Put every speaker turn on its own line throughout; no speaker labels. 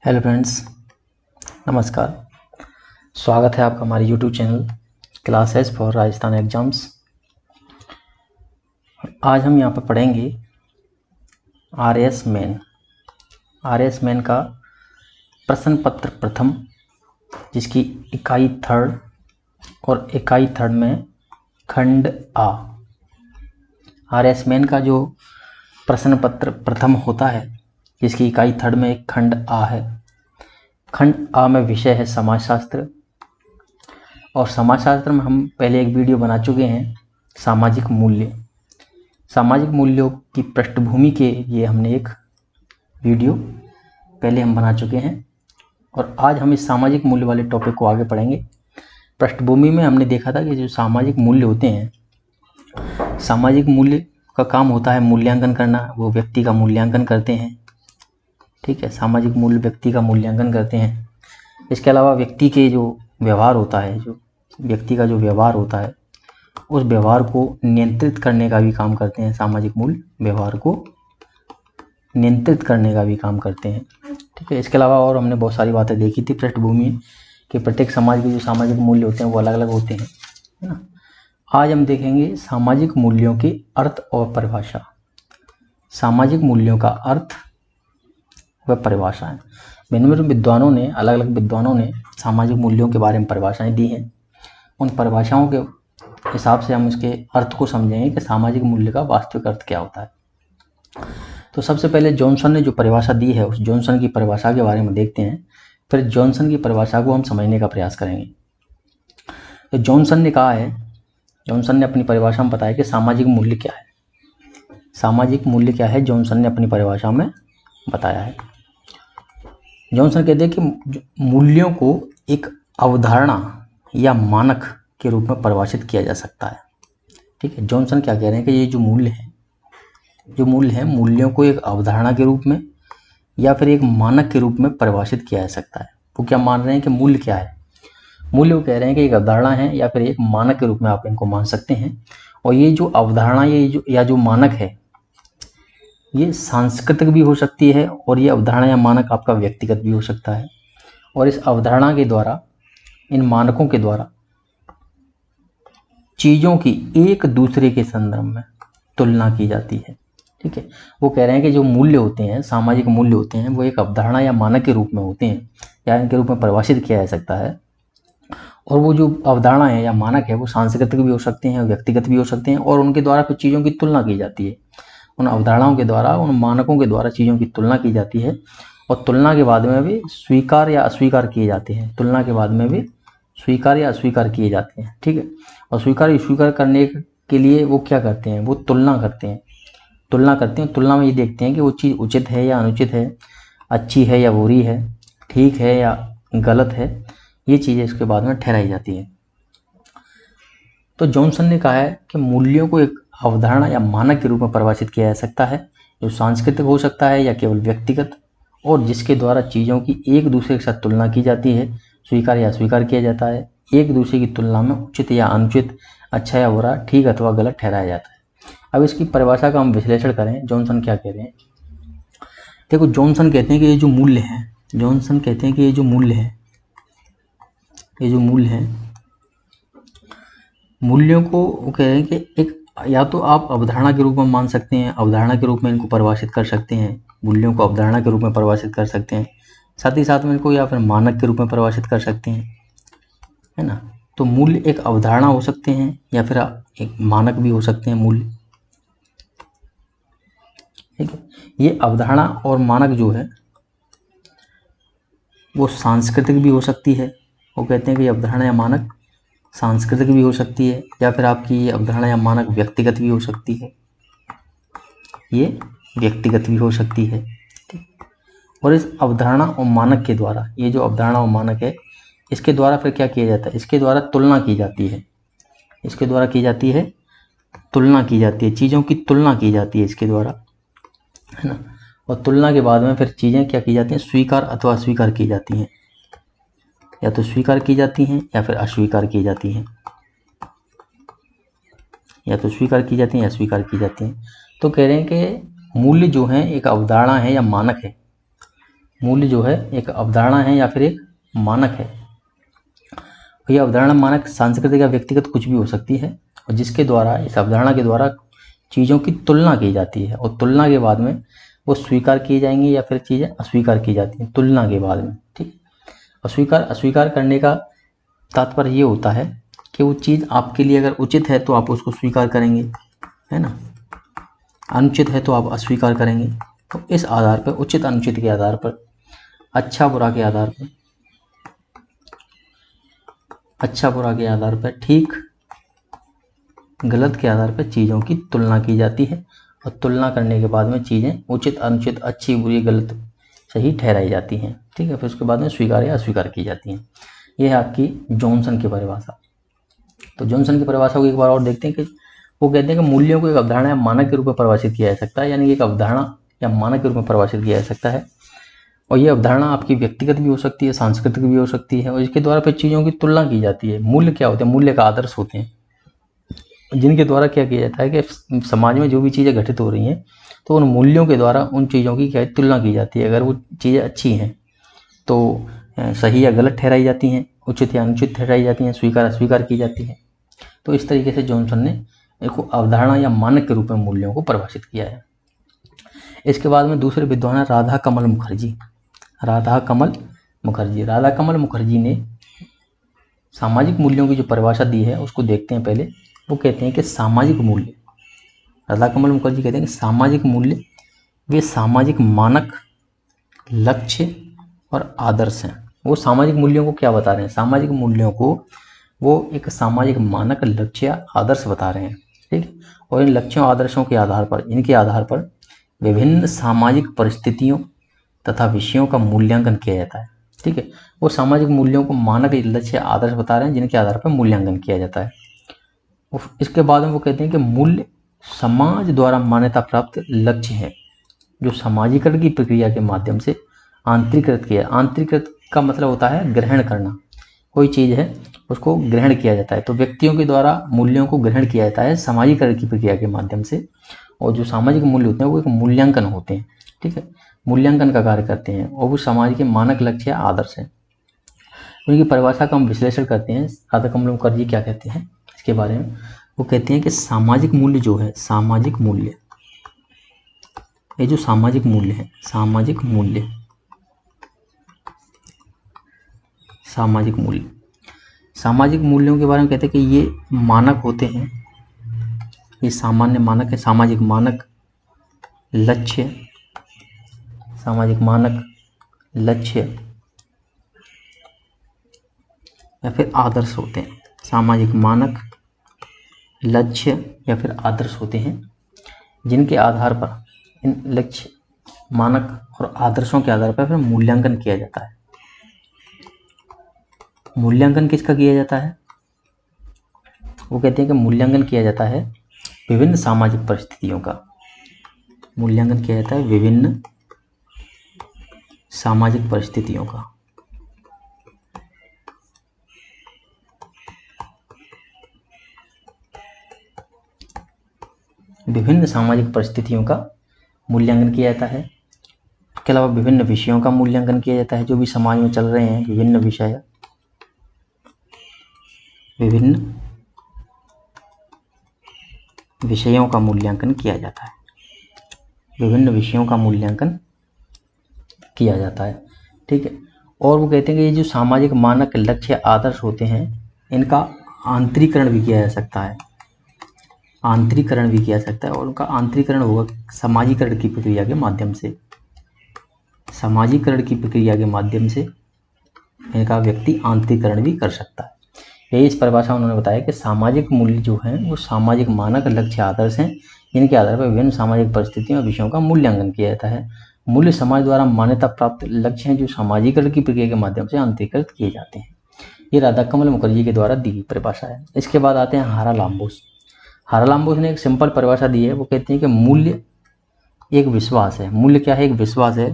Hello friends, नमस्कार। स्वागत है आपका हमारे YouTube channel classes for Rajasthan exams. आज हम यहाँ पर पढ़ेंगे आरएस मेन का प्रश्न पत्र प्रथम, जिसकी इकाई थर्ड और इकाई थर्ड में खंड आ। आरएस मेन का जो प्रश्न पत्र प्रथम होता है, जिसकी इकाई थर्ड में एक खंड आ है। खंड आ में विषय है समाजशास्त्र, और समाजशास्त्र में हम पहले एक वीडियो बना चुके हैं सामाजिक मूल्य। सामाजिक मूल्यों की पृष्ठभूमि के लिए हमने एक वीडियो पहले हम बना चुके हैं, और आज हम इस सामाजिक मूल्य वाले टॉपिक को आगे पढ़ेंगे। पृष्ठभूमि में हमने देखा था कि जो सामाजिक मूल्य होते हैं, सामाजिक मूल्य का काम होता है मूल्यांकन करना। वो व्यक्ति का मूल्यांकन करते हैं, ठीक है। सामाजिक मूल्य व्यक्ति का मूल्यांकन करते हैं। इसके अलावा व्यक्ति के जो व्यवहार होता है, जो व्यक्ति का जो व्यवहार होता है, उस व्यवहार को नियंत्रित करने का भी काम करते हैं। सामाजिक मूल्य व्यवहार को नियंत्रित करने का भी काम करते हैं, ठीक है। इसके अलावा और हमने बहुत सारी बातें देखी थी पृष्ठभूमि कि प्रत्येक समाज के जो सामाजिक मूल्य होते हैं वो अलग अलग होते हैं, है ना। आज हम देखेंगे सामाजिक मूल्यों के अर्थ और परिभाषा। सामाजिक मूल्यों का अर्थ व परिभाषाएं। भिन्न विद्वानों ने, अलग अलग विद्वानों ने सामाजिक मूल्यों के बारे में परिभाषाएं दी हैं। उन परिभाषाओं के हिसाब से हम इसके अर्थ को समझेंगे कि सामाजिक मूल्य का वास्तविक अर्थ क्या होता है। तो सबसे पहले जॉनसन ने जो परिभाषा दी है, उस जॉनसन की परिभाषा के बारे में देखते हैं। फिर जॉनसन की परिभाषा को हम समझने का प्रयास करेंगे। तो जॉनसन ने कहा है, जॉनसन ने अपनी परिभाषा में बताया कि सामाजिक मूल्य क्या है। सामाजिक मूल्य क्या है, जॉनसन ने अपनी परिभाषा में बताया है। जॉनसन कहते हैं कि मूल्यों को एक अवधारणा या मानक के रूप में परिभाषित किया जा सकता है, ठीक है। जॉनसन क्या कह रहे हैं कि ये जो मूल्य है, मूल्यों को एक अवधारणा के रूप में या फिर एक मानक के रूप में परिभाषित किया जा सकता है। वो क्या मान रहे हैं कि मूल्य क्या है? मूल्य वो कह रहे हैं कि एक अवधारणा है या फिर एक मानक के रूप में आप इनको मान सकते हैं। और ये जो अवधारणा या जो मानक है, ये सांस्कृतिक भी हो सकती है, और ये अवधारणा या मानक आपका व्यक्तिगत भी हो सकता है। और इस अवधारणा के द्वारा, इन मानकों के द्वारा चीज़ों की एक दूसरे के संदर्भ में तुलना की जाती है, ठीक है। वो कह रहे हैं कि जो मूल्य होते हैं, सामाजिक मूल्य होते हैं, वो एक अवधारणा या मानक के रूप में होते हैं, या इनके रूप में परिभाषित किया जा सकता है। और वो जो अवधारणा है या मानक है, वो सांस्कृतिक भी हो सकते हैं, व्यक्तिगत भी हो सकते हैं, और उनके द्वारा फिर चीज़ों की तुलना की जाती है। उन अवधारणाओं के द्वारा, उन मानकों के द्वारा चीज़ों की तुलना की जाती है, और तुलना के बाद में भी स्वीकार या अस्वीकार किए जाते हैं। तुलना के बाद में भी स्वीकार या अस्वीकार किए जाते हैं, ठीक है। और स्वीकार करने के लिए वो क्या करते हैं? वो तुलना करते हैं। तुलना में ये देखते हैं कि वो चीज़ उचित है या अनुचित है, अच्छी है या बुरी है, ठीक है या गलत है। ये चीज़ें इसके बाद में ठहराई जाती हैं। तो जॉनसन ने कहा है कि मूल्यों को एक अवधारणा या मानक के रूप में परिभाषित किया जा सकता है, जो सांस्कृतिक हो सकता है या केवल व्यक्तिगत, और जिसके द्वारा चीज़ों की एक दूसरे के साथ तुलना की जाती है, स्वीकार या अस्वीकार किया जाता है, एक दूसरे की तुलना में उचित या अनुचित, अच्छा या बुरा, ठीक अथवा गलत ठहराया जाता है। अब इसकी परिभाषा का हम विश्लेषण करें, जॉनसन क्या कह रहे हैं। देखो, जॉनसन कहते हैं कि ये जो मूल्य है, जॉनसन कहते हैं कि ये जो मूल्य है, मूल्यों को वो कह रहे हैं कि एक, या तो आप अवधारणा के रूप में मान सकते हैं, अवधारणा के रूप में इनको परिभाषित कर सकते हैं, मूल्यों को अवधारणा के रूप में परिभाषित कर सकते हैं, साथ ही साथ में इनको या फिर मानक के रूप में परिभाषित कर सकते हैं, है ना। तो मूल्य एक अवधारणा हो सकते हैं या फिर एक मानक भी हो सकते हैं मूल्य, ठीक है। ये अवधारणा और मानक जो है वो सांस्कृतिक भी हो सकती है। वो कहते हैं कि अवधारणा या मानक सांस्कृतिक भी हो सकती है, या फिर आपकी ये अवधारणा या मानक व्यक्तिगत भी हो सकती है, ये व्यक्तिगत भी हो सकती है, ठीक। और इस अवधारणा और मानक के द्वारा, ये जो अवधारणा और मानक है, इसके द्वारा फिर क्या किया जाता है? इसके द्वारा तुलना की जाती है, इसके द्वारा की जाती है तुलना की जाती है, चीज़ों की तुलना की जाती है इसके द्वारा, है ना। और तुलना के बाद में फिर चीज़ें क्या की जाती हैं? स्वीकार अथवा अस्वीकार की जाती हैं, या तो स्वीकार की जाती हैं या फिर अस्वीकार की जाती हैं, या तो स्वीकार की जाती हैं या अस्वीकार की जाती हैं। तो कह रहे हैं कि मूल्य जो है एक अवधारणा है या मानक है, मूल्य जो है एक अवधारणा है या फिर एक मानक है। ये अवधारणा मानक सांस्कृतिक या व्यक्तिगत कुछ भी हो सकती है, और जिसके द्वारा, इस अवधारणा के द्वारा चीज़ों की तुलना की जाती है, और तुलना के बाद में वो स्वीकार की जाएंगी या फिर चीज़ें अस्वीकार की जाती हैं तुलना के बाद में। ठीक, अस्वीकार करने का तात्पर्य ये होता है कि वो चीज़ आपके लिए अगर उचित है तो आप उसको स्वीकार करेंगे, है ना, अनुचित है तो आप अस्वीकार करेंगे। तो इस आधार पर, उचित अनुचित के आधार पर, अच्छा बुरा के आधार पर, अच्छा बुरा के आधार पर, ठीक गलत के आधार पर चीज़ों की तुलना की जाती है, और तुलना करने के बाद में चीज़ें उचित अनुचित, अच्छी बुरी गलत सही ठहराई जाती हैं। ठीक है, फिर उसके बाद में स्वीकार या अस्वीकार की जाती हैं। यह है आपकी जॉनसन की परिभाषा। तो जॉनसन की परिभाषा को एक बार और देखते हैं कि वो कहते हैं कि मूल्यों को एक अवधारणा या मानक के रूप में परिभाषित किया जा सकता है, यानी कि एक अवधारणा या मानक के रूप में परिभाषित किया जा सकता है, और ये अवधारणा आपकी व्यक्तिगत भी हो सकती है, सांस्कृतिक भी हो सकती है, और इसके द्वारा फिर चीज़ों की तुलना की जाती है। मूल्य क्या होते हैं? मूल्य का आदर्श होते हैं, जिनके द्वारा क्या किया जाता है कि समाज में जो भी चीज़ें घटित हो रही हैं तो उन मूल्यों के द्वारा उन चीज़ों की क्या तुलना की जाती है। अगर वो चीज़ें अच्छी हैं तो सही या गलत ठहराई जाती हैं, उचित या अनुचित ठहराई जाती हैं, स्वीकार अस्वीकार की जाती हैं। तो इस तरीके से जॉनसन ने एक अवधारणा या मानक के रूप में मूल्यों को परिभाषित किया है। इसके बाद में दूसरे विद्वान है राधा कमल मुखर्जी। राधा कमल मुखर्जी ने सामाजिक मूल्यों की जो परिभाषा दी है उसको देखते हैं पहले। वो कहते हैं कि सामाजिक मूल्य, राधा कमल मुखर्जी कहते हैं कि सामाजिक मूल्य वे सामाजिक मानक, लक्ष्य और आदर्श हैं। वो सामाजिक मूल्यों को क्या बता रहे हैं? सामाजिक मूल्यों को वो एक सामाजिक मानक, लक्ष्य, आदर्श बता रहे हैं। ठीक, और इन लक्ष्यों आदर्शों के आधार पर, इनके आधार पर विभिन्न सामाजिक परिस्थितियों तथा विषयों का मूल्यांकन किया जाता है। ठीक है, वो सामाजिक मूल्यों को मानक, लक्ष्य, आदर्श बता रहे हैं जिनके आधार पर मूल्यांकन किया जाता है। इसके बाद में वो कहते हैं कि मूल्य समाज द्वारा मान्यता प्राप्त लक्ष्य है जो सामाजिकरण की प्रक्रिया के माध्यम से आंतरिकृत किया। आंतरिकृत का मतलब होता है ग्रहण करना, कोई चीज़ है उसको ग्रहण किया जाता है। तो व्यक्तियों के द्वारा मूल्यों को ग्रहण किया जाता है सामाजिकरण की प्रक्रिया के माध्यम से, और जो सामाजिक मूल्य होते हैं वो एक मूल्यांकन होते हैं। ठीक है, मूल्यांकन का कार्य करते हैं, और वो समाज के मानक, लक्ष्य, आदर्श हैं। उनकी परिभाषा का हम विश्लेषण करते हैं। राधा कमल मुखर्जी क्या कहते हैं इसके बारे में? वो कहते हैं कि सामाजिक मूल्य जो है, सामाजिक मूल्य, ये जो सामाजिक मूल्य है, सामाजिक मूल्य, सामाजिक मूल्यों के बारे में कहते हैं कि ये मानक होते हैं, ये सामान्य मानक है, सामाजिक मानक, लक्ष्य, सामाजिक मानक, लक्ष्य या फिर आदर्श होते हैं। सामाजिक मानक, लक्ष्य या फिर आदर्श होते हैं जिनके आधार पर, इन लक्ष्य, मानक और आदर्शों के आधार पर फिर मूल्यांकन किया जाता है। मूल्यांकन किसका किया जाता है? वो कहते हैं कि मूल्यांकन किया जाता है विभिन्न सामाजिक परिस्थितियों का। मूल्यांकन किया जाता है विभिन्न सामाजिक परिस्थितियों का। विभिन्न सामाजिक परिस्थितियों का मूल्यांकन किया जाता है। इसके अलावा विभिन्न विषयों का मूल्यांकन किया जाता है, जो भी समाज में चल रहे हैं विभिन्न विषय, विभिन्न विषयों का मूल्यांकन किया जाता है, विभिन्न विषयों का मूल्यांकन किया जाता है। ठीक है, और वो कहते हैं कि ये जो सामाजिक मानक, लक्ष्य, आदर्श होते हैं इनका आंतरीकरण भी किया जा सकता है, आंतरीकरण भी किया जा सकता है, और उनका आंतरीकरण होगा समाजीकरण की प्रक्रिया के माध्यम से। समाजीकरण की प्रक्रिया के माध्यम से इनका व्यक्ति आंतरीकरण भी कर सकता है। यही इस परिभाषा उन्होंने बताया कि सामाजिक मूल्य जो हैं वो सामाजिक मानक, लक्ष्य, आदर्श हैं जिनके आधार पर विभिन्न सामाजिक परिस्थितियों और विषयों का मूल्यांकन किया जाता है। मूल्य समाज द्वारा मान्यता प्राप्त लक्ष्य हैं जो सामाजिकरण की प्रक्रिया के माध्यम से आंतरीकृत किए जाते हैं। ये राधा कमल मुखर्जी के द्वारा दी गई परिभाषा है। इसके बाद आते हैं हारालाम्बोस। हारालाम्बोस ने एक सिंपल परिभाषा दी है। वो कहते हैं कि मूल्य एक विश्वास है। मूल्य क्या है? एक विश्वास है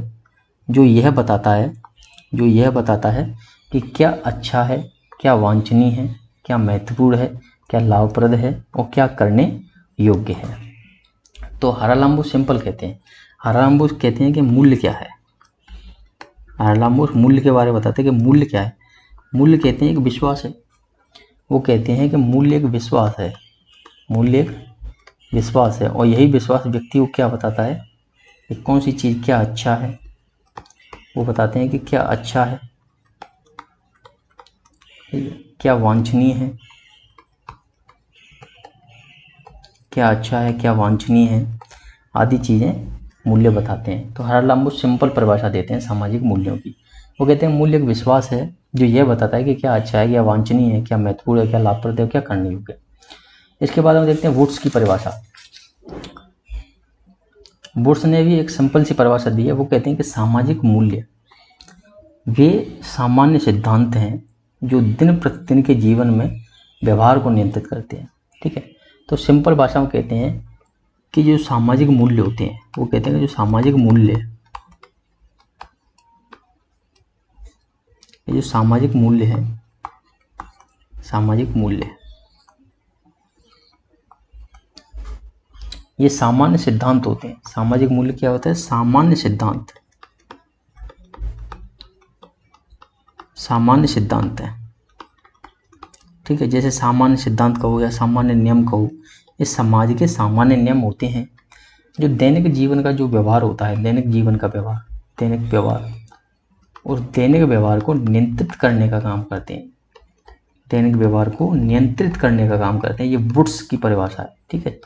जो यह बताता है कि क्या अच्छा है, क्या वांछनीय है, क्या महत्वपूर्ण है, क्या लाभप्रद है और क्या करने योग्य है। तो हारालाम्बोस सिंपल कहते हैं। हारालाम्बोस कहते हैं कि मूल्य क्या है? हार्लाम्बोस मूल्य के बारे में बताते हैं कि मूल्य क्या है। मूल्य कहते हैं एक विश्वास है। वो कहते हैं कि मूल्य एक विश्वास है, मूल्य एक विश्वास है, और यही विश्वास व्यक्ति को क्या बताता है कि कौन सी चीज़ क्या अच्छा है। वो बताते हैं कि क्या अच्छा है, क्या वांछनीय है, क्या अच्छा है, क्या वांछनीय है, आदि चीज़ें मूल्य बताते हैं। तो हार्लाम्बोस सिंपल परिभाषा देते हैं सामाजिक मूल्यों की। वो कहते हैं मूल्य एक विश्वास है जो यह बताता है कि क्या अच्छा है, क्या वांछनीय है, क्या महत्वपूर्ण है, क्या लाभप्रद है, क्या करने योग्य है। इसके बाद हम देखते हैं वुड्स की परिभाषा। वुड्स ने भी एक सिंपल सी परिभाषा दी है। वो कहते हैं कि सामाजिक मूल्य वे सामान्य सिद्धांत हैं जो दिन प्रतिदिन के जीवन में व्यवहार को नियंत्रित करते हैं। ठीक है, तो सिंपल भाषा में कहते हैं कि जो सामाजिक मूल्य होते हैं, वो कहते हैं कि जो सामाजिक मूल्य, ये जो सामाजिक मूल्य है, सामाजिक मूल्य ये सामान्य सिद्धांत होते हैं। सामाजिक मूल्य क्या होता है? सामान्य सिद्धांत, सामान्य सिद्धांत है। ठीक है, जैसे सामान्य सिद्धांत कहो या सामान्य नियम कहो, ये समाज के सामान्य नियम होते हैं जो दैनिक जीवन का जो व्यवहार होता है, दैनिक जीवन का व्यवहार, दैनिक व्यवहार, उस दैनिक व्यवहार को नियंत्रित करने का काम करते हैं। दैनिक व्यवहार को नियंत्रित करने का काम करते हैं। ये वुड्स की परिभाषा है। ठीक है,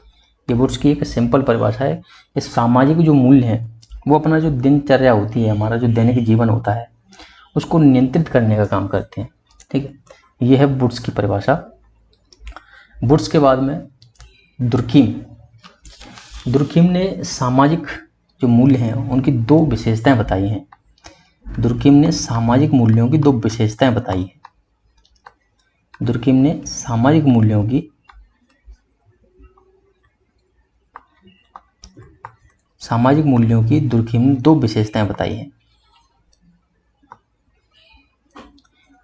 ये वुड्स की एक सिंपल परिभाषा है। इस सामाजिक जो मूल्य हैं वो अपना जो दिनचर्या होती है, हमारा जो दैनिक जीवन होता है, उसको नियंत्रित करने का काम करते हैं। ठीक है, ये है वुड्स की परिभाषा। वुड्स के बाद में दुर्कीम ने सामाजिक जो मूल्य हैं उनकी दो विशेषताएं बताई हैं। दुर्कीम ने सामाजिक मूल्यों की दो विशेषताएं बताई हैं। दुर्कीम ने सामाजिक मूल्यों की दुर्कीम ने दो विशेषताएं बताई हैं।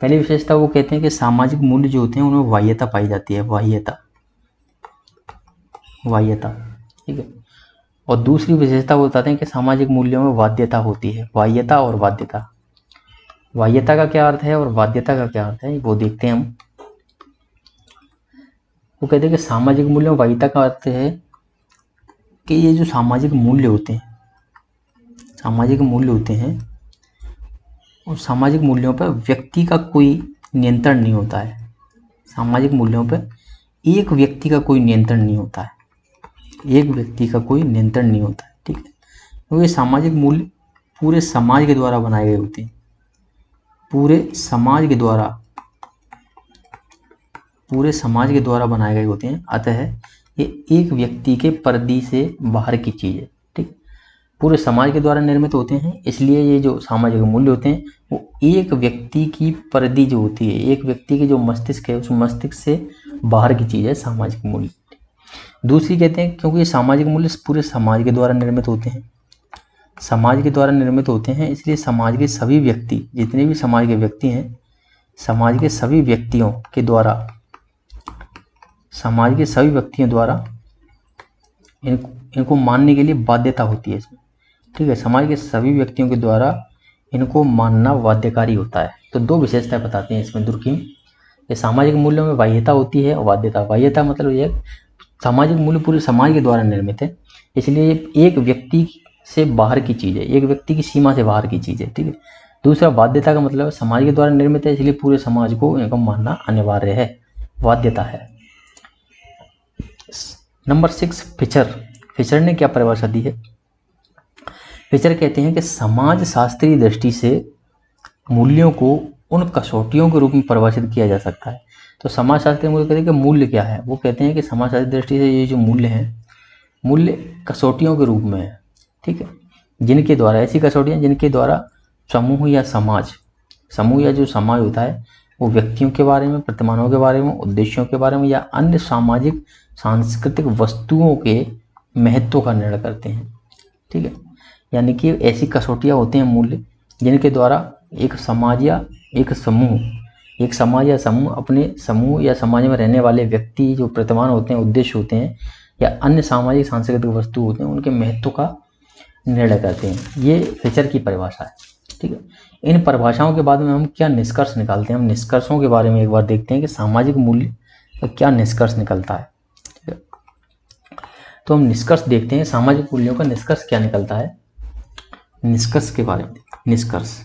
पहली विशेषता वो कहते हैं कि सामाजिक मूल्य जो होते हैं उनमें बाह्यता पाई जाती है, बाह्यता। ठीक है, और दूसरी विशेषता वो बताते हैं कि सामाजिक मूल्यों में बाध्यता होती है, बाह्यता और बाध्यता। बाह्यता का क्या अर्थ है और बाध्यता का क्या अर्थ है वो देखते हैं हम। वो कहते हैं कि सामाजिक मूल्यों में बाह्यता का अर्थ है कि ये जो सामाजिक मूल्य होते हैं, और सामाजिक मूल्यों पर व्यक्ति का कोई नियंत्रण नहीं होता है। सामाजिक मूल्यों पर एक व्यक्ति का कोई नियंत्रण नहीं होता है, ठीक है, क्योंकि ये सामाजिक मूल्य पूरे समाज के द्वारा बनाए गए होते हैं, पूरे समाज के द्वारा बनाए गए होते हैं। अतः ये एक व्यक्ति के परिधि से बाहर की चीज़ है। ठीक, पूरे समाज के द्वारा निर्मित होते हैं, इसलिए ये जो सामाजिक मूल्य होते हैं वो एक व्यक्ति की परिधि जो होती है, एक व्यक्ति के जो मस्तिष्क है उस मस्तिष्क से बाहर की चीज़ है सामाजिक मूल्य। दूसरी कहते हैं क्योंकि ये सामाजिक मूल्य पूरे समाज के द्वारा निर्मित होते हैं, इसलिए समाज के सभी व्यक्ति, जितने भी समाज के व्यक्ति हैं, समाज के सभी व्यक्तियों द्वारा इनको मानने के लिए बाध्यता होती है इसमें। ठीक है, समाज के सभी व्यक्तियों के द्वारा इनको मानना बाध्यकारी होता है। तो दो विशेषताएं बताते हैं इसमें दुर्कीम। ये सामाजिक मूल्यों में बाह्यता होती है और बाध्यता। बाह्यता मतलब ये सामाजिक मूल्य पूरे समाज के द्वारा निर्मित है, इसलिए एक व्यक्ति से बाहर की चीज़ है, एक व्यक्ति की सीमा से बाहर की चीज़ है। ठीक है, दूसरा बाध्यता का मतलब समाज के द्वारा निर्मित है, इसलिए पूरे समाज को इनको मानना अनिवार्य है, बाध्यता है। नंबर 6, फिशर ने क्या परिभाषा दी है? फिशर कहते हैं कि समाज शास्त्रीय दृष्टि से मूल्यों को उन कसौटियों के रूप में परिभाषित किया जा सकता है। तो समाज शास्त्रीय मूल्य कहते हैं कि मूल्य क्या है? वो कहते हैं कि समाज शास्त्रीय दृष्टि से ये जो मूल्य हैं, मूल्य कसौटियों के रूप में है। ठीक है, जिनके द्वारा, ऐसी कसौटियाँ जिनके द्वारा समूह या जो समाज होता है वो व्यक्तियों के बारे में, प्रतिमानों के बारे में, उद्देश्यों के बारे में या अन्य सामाजिक सांस्कृतिक वस्तुओं के महत्व का निर्णय करते हैं। ठीक है, यानी कि ऐसी कसौटियाँ होती हैं मूल्य जिनके द्वारा एक समाज या समूह अपने समूह या समाज में रहने वाले व्यक्ति जो प्रतिमान होते हैं, उद्देश्य होते हैं या अन्य सामाजिक सांस्कृतिक वस्तु होते हैं, उनके महत्व का निर्णय करते हैं। ये फिशर की परिभाषा है। ठीक है, इन परिभाषाओं के बाद में हम क्या निष्कर्ष निकालते हैं, हम निष्कर्षों के बारे में एक बार देखते हैं कि सामाजिक मूल्य का क्या निष्कर्ष निकलता है। ठीक है, तो हम निष्कर्ष देखते हैं, सामाजिक मूल्यों का निष्कर्ष क्या निकलता है। निष्कर्ष के बारे में, निष्कर्ष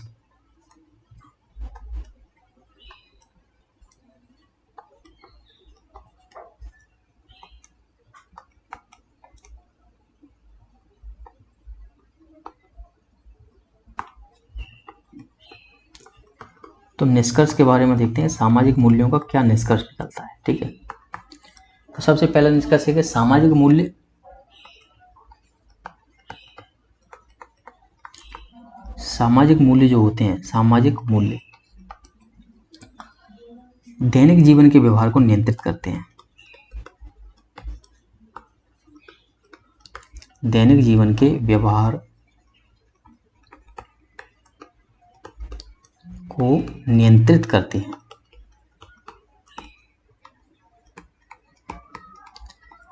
तो निष्कर्ष के बारे में देखते हैं, सामाजिक मूल्यों का क्या निष्कर्ष निकलता है। ठीक है, तो सबसे पहला निष्कर्ष है कि सामाजिक मूल्य जो होते हैं, सामाजिक मूल्य दैनिक जीवन के व्यवहार को नियंत्रित करते हैं। दैनिक जीवन के व्यवहार को नियंत्रित करते हैं।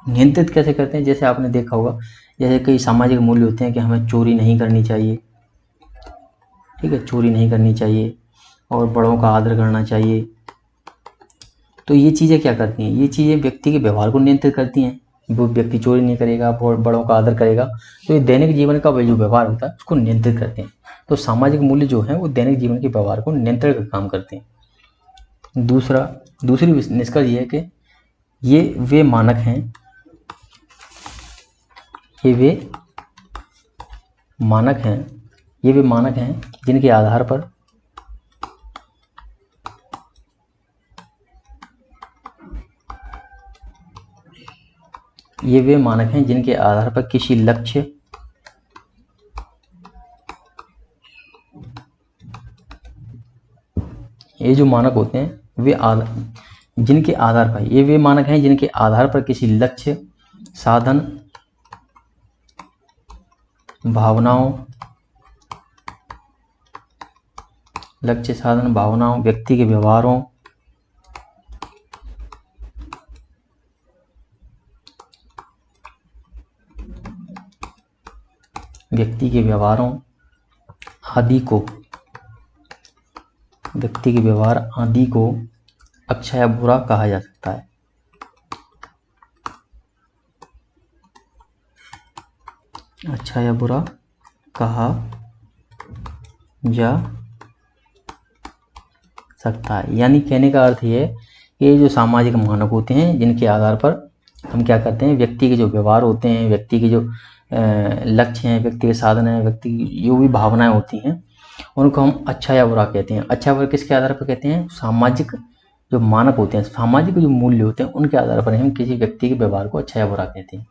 नियंत्रित कैसे करते हैं, जैसे आपने देखा होगा, जैसे कई सामाजिक मूल्य होते हैं कि हमें चोरी नहीं करनी चाहिए। ठीक है, चोरी नहीं करनी चाहिए और बड़ों का आदर करना चाहिए। तो ये चीज़ें क्या करती हैं, ये चीज़ें व्यक्ति के व्यवहार को नियंत्रित करती हैं। वो व्यक्ति चोरी नहीं करेगा और बड़ों का आदर करेगा, तो ये दैनिक जीवन का जो व्यवहार होता है उसको नियंत्रित करते हैं। तो सामाजिक मूल्य जो है वो दैनिक जीवन के व्यवहार को नियंत्रण का काम करते हैं। दूसरी निष्कर्ष ये है कि ये वे मानक हैं, ये वे मानक हैं जिनके आधार पर किसी लक्ष्य ये जो मानक होते हैं जिनके आधार पर, ये वे मानक हैं जिनके आधार पर किसी लक्ष्य, साधन, भावनाओं, व्यक्ति के व्यवहारों, आदि को अच्छा या बुरा कहा जा सकता है। अच्छा या बुरा कहा जा सकता है। यानी कहने का अर्थ ये है कि ये जो सामाजिक मानक होते हैं जिनके आधार पर हम क्या करते हैं, व्यक्ति के जो व्यवहार होते हैं, व्यक्ति के जो लक्ष्य हैं, व्यक्ति के साधन हैं, व्यक्ति की जो भी भावनाएं होती हैं, उनको हम अच्छा या बुरा कहते हैं। अच्छा बुरा किसके आधार पर कहते हैं, सामाजिक जो मानक होते हैं, सामाजिक जो मूल्य होते हैं, उनके आधार पर हम किसी व्यक्ति के व्यवहार को अच्छा या बुरा कहते हैं।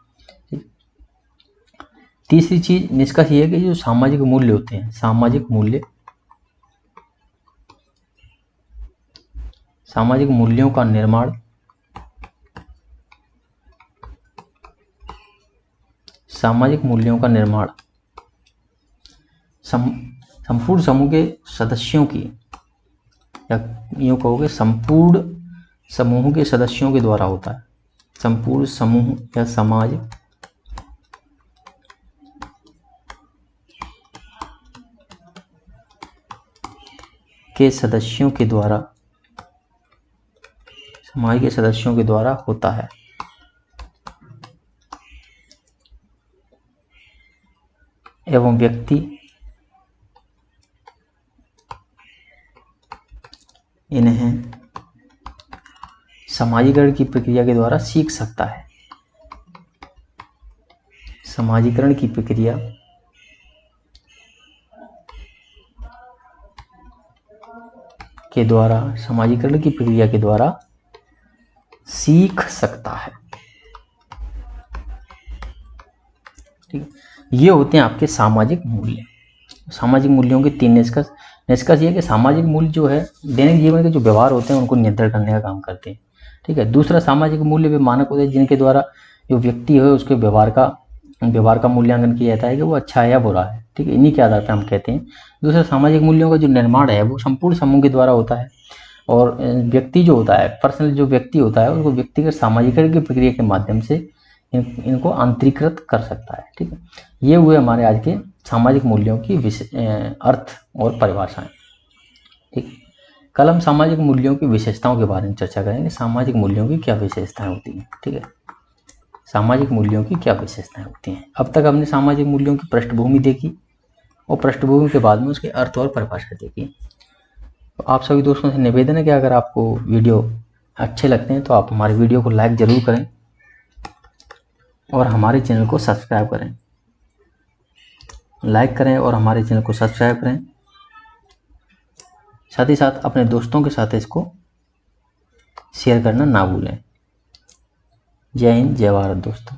तीसरी चीज निष्कर्ष ये है कि जो सामाजिक मूल्य होते हैं, सामाजिक मूल्यों का निर्माण संपूर्ण समूह के सदस्यों की, या यूं कहोगे संपूर्ण समूह के सदस्यों के द्वारा होता है। संपूर्ण समूह या समाज के सदस्यों के द्वारा, समाज के सदस्यों के द्वारा होता है। एवं व्यक्ति इन्हें समाजीकरण की प्रक्रिया के द्वारा सीख सकता है। समाजीकरण की प्रक्रिया के द्वारा सीख सकता है। ठीक है, ये होते हैं आपके सामाजिक मूल्य। सामाजिक मूल्यों के तीन निष्कर्ष ये कि सामाजिक मूल्य जो है दैनिक जीवन के जो व्यवहार होते हैं उनको नियंत्रण करने का काम करते हैं। ठीक है, दूसरा सामाजिक मूल्य वे मानक होते हैं जिनके द्वारा जो व्यक्ति है उसके व्यवहार का मूल्यांकन किया जाता है कि वो अच्छा है या बुरा है। ठीक है, इन्हीं के आधार पर हम कहते हैं। दूसरा सामाजिक मूल्यों का जो निर्माण है वो संपूर्ण समूह के द्वारा होता है, और व्यक्ति जो होता है, पर्सनल जो व्यक्ति होता है, उसको व्यक्तिगत सामाजिकरण की प्रक्रिया के माध्यम से इनको आंतरिकृत कर सकता है। ठीक है, ये हुए हमारे आज के सामाजिक मूल्यों की अर्थ और परिभाषाएं। कल हम सामाजिक मूल्यों की विशेषताओं के बारे में चर्चा करेंगे। सामाजिक मूल्यों की क्या विशेषताएं होती हैं, ठीक है। सामाजिक मूल्यों की क्या विशेषताएं होती हैं। अब तक हमने सामाजिक मूल्यों की पृष्ठभूमि देखी और पृष्ठभूमि के बाद में उसके अर्थ और परिभाषा देखी। तो आप सभी दोस्तों से निवेदन है कि अगर आपको वीडियो अच्छे लगते हैं तो आप हमारे वीडियो को लाइक ज़रूर करें और हमारे चैनल को सब्सक्राइब करें। लाइक करें और हमारे चैनल को सब्सक्राइब करें। साथ ही साथ अपने दोस्तों के साथ इसको शेयर करना ना भूलें। जय हिंद, जय भारत दोस्तों।